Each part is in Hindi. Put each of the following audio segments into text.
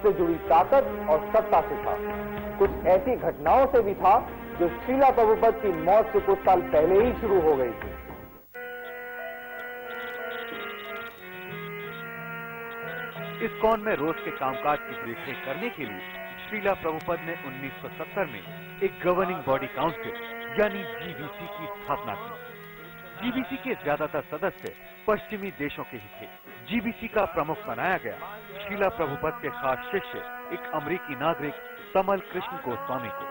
से जुड़ी ताकत और सत्ता से था। कुछ ऐसी घटनाओं से भी था जो श्रीला प्रभुपद की मौत से कुछ साल पहले ही शुरू हो गई थी। इस्कॉन में रोज के कामकाज की देखरेख करने के लिए श्रीला प्रभुपद ने 1970 में एक गवर्निंग बॉडी काउंसिल यानी जीबीसी की स्थापना की। जीबीसी के ज्यादातर सदस्य पश्चिमी देशों के ही थे। जीबीसी का प्रमुख बनाया गया श्रीला प्रभुपद के खास शिष्य एक अमेरिकी नागरिक तमल कृष्ण गोस्वामी को।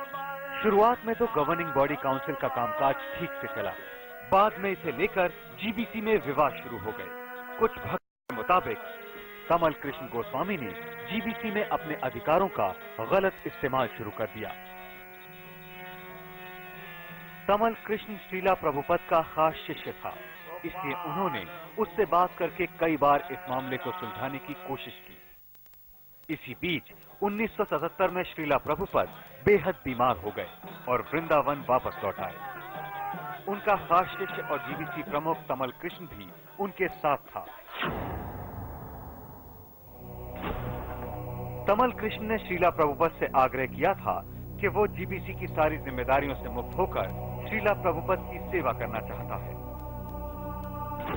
शुरुआत में तो गवर्निंग बॉडी काउंसिल का कामकाज ठीक से चला, बाद में इसे लेकर जीबीसी में विवाद शुरू हो गए। कुछ भक्तों के मुताबिक तमल कृष्ण गोस्वामी ने जीबीसी में अपने अधिकारों का गलत इस्तेमाल शुरू कर दिया। तमल कृष्ण श्रीला प्रभुपद का खास शिष्य था, इसलिए उन्होंने उससे बात करके कई बार इस मामले को सुलझाने की कोशिश की। इसी बीच 1977 में श्रीला प्रभुपद बेहद बीमार हो गए और वृंदावन वापस लौट आए। उनका खास शिष्य और जीबीसी प्रमुख तमल कृष्ण भी उनके साथ था। तमल कृष्ण ने श्रीला प्रभुपद से आग्रह किया था कि वो जीबीसी की सारी जिम्मेदारियों से मुक्त होकर श्रीला प्रभुपद की सेवा करना चाहता है।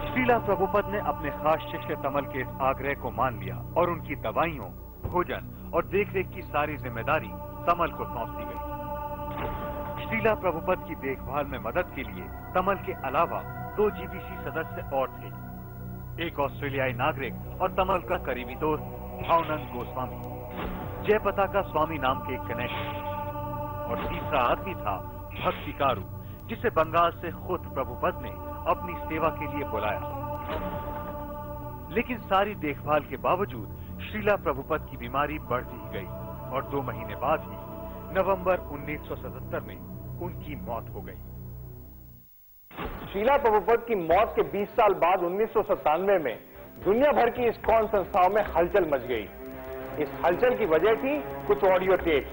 श्रीला प्रभुपद ने अपने खास शिष्य तमल के इस आग्रह को मान लिया और उनकी दवाइयों, भोजन और देखरेख की सारी जिम्मेदारी तमल को सौंप दी गई। श्रीला प्रभुपद की देखभाल में मदद के लिए तमल के अलावा 2 जीबीसी सदस्य और थे, एक ऑस्ट्रेलियाई नागरिक और तमल का करीबी दोस्त भावनंद गोस्वामी, जयपताका स्वामी नाम के एक कनेक्शन, और तीसरा आदमी था भक्ति कारू, जिसे बंगाल से खुद प्रभुपद ने अपनी सेवा के लिए बुलाया। लेकिन सारी देखभाल के बावजूद श्रीला प्रभुपद की बीमारी बढ़ती ही गई और 2 महीने बाद ही नवंबर 1977 में उनकी मौत हो गई। श्रीला प्रभुपद की मौत के 20 साल बाद 1997 में दुनिया भर की इस्कॉन संस्थाओं में हलचल मच गई। इस हलचल की वजह थी कुछ ऑडियो टेप्स,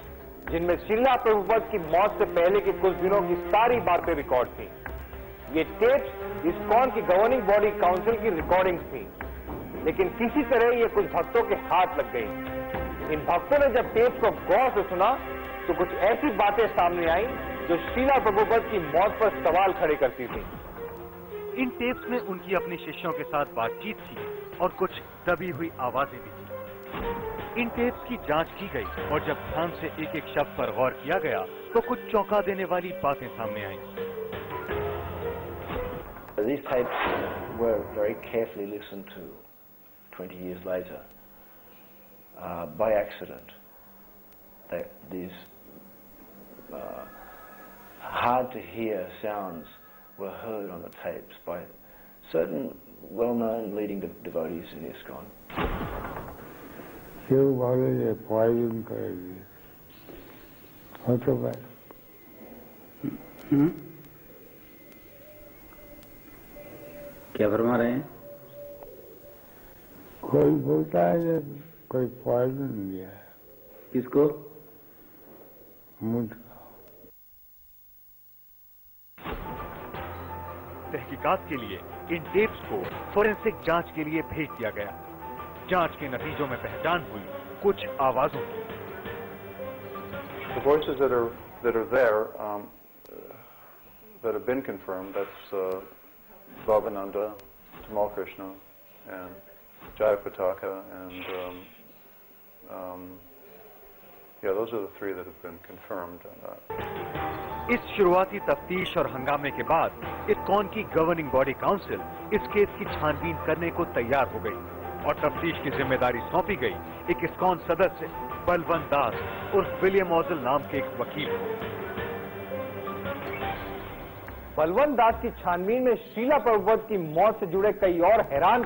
जिनमें श्रीला प्रभुपद की मौत से पहले के कुछ दिनों की सारी बातें रिकॉर्ड थी। ये टेप्स इस्कॉन की गवर्निंग बॉडी काउंसिल की रिकॉर्डिंग्स थी, लेकिन किसी तरह ये कुछ भक्तों के हाथ लग गई। इन भक्तों ने जब टेप्स को गौर से सुना तो कुछ ऐसी बातें सामने आई जो श्रीला प्रभुपद की मौत पर सवाल खड़े करती थी। इन टेप्स में उनकी अपने शिष्यों के साथ बातचीत थी और कुछ दबी हुई आवाजें भी थी। इन टेप्स की जांच की गई और जब ध्यान से एक एक शब्द पर गौर किया गया तो कुछ चौंका देने वाली बातें सामने आईं। These tapes were very carefully listened to 20 years later by accident. These hard to hear sounds were heard on the tapes by certain well-known leading devotees in ISKCON. Shiv वाले ये पॉइजन करेगी, हो तो भाई। क्या फरमा रहे हैं? कोई बोलता है कि कोई पॉइजन दिया है। किसको? मुझको। तहकीकात के लिए इन टेप्स को फोरेंसिक जांच के लिए भेज दिया गया। जांच के नतीजों में पहचान हुई कुछ आवाजों की। The voices that are there that have been confirmed, that's Bhavananda, Tamal Krishna, and Jayapataka, and yeah, those are the 3 that have been confirmed. इस शुरुआती तफ्तीश और हंगामे के बाद इस्कॉन की गवर्निंग बॉडी काउंसिल इस केस की छानबीन करने को तैयार हो गई और तफ्तीश की जिम्मेदारी सौंपी गई एक इस्कॉन सदस्य बलवंत दास उर्फ विलियम ऑजल नाम के एक वकील को। बलवंत दास की छानबीन में श्रीला प्रभुपद की मौत से जुड़े कई और हैरान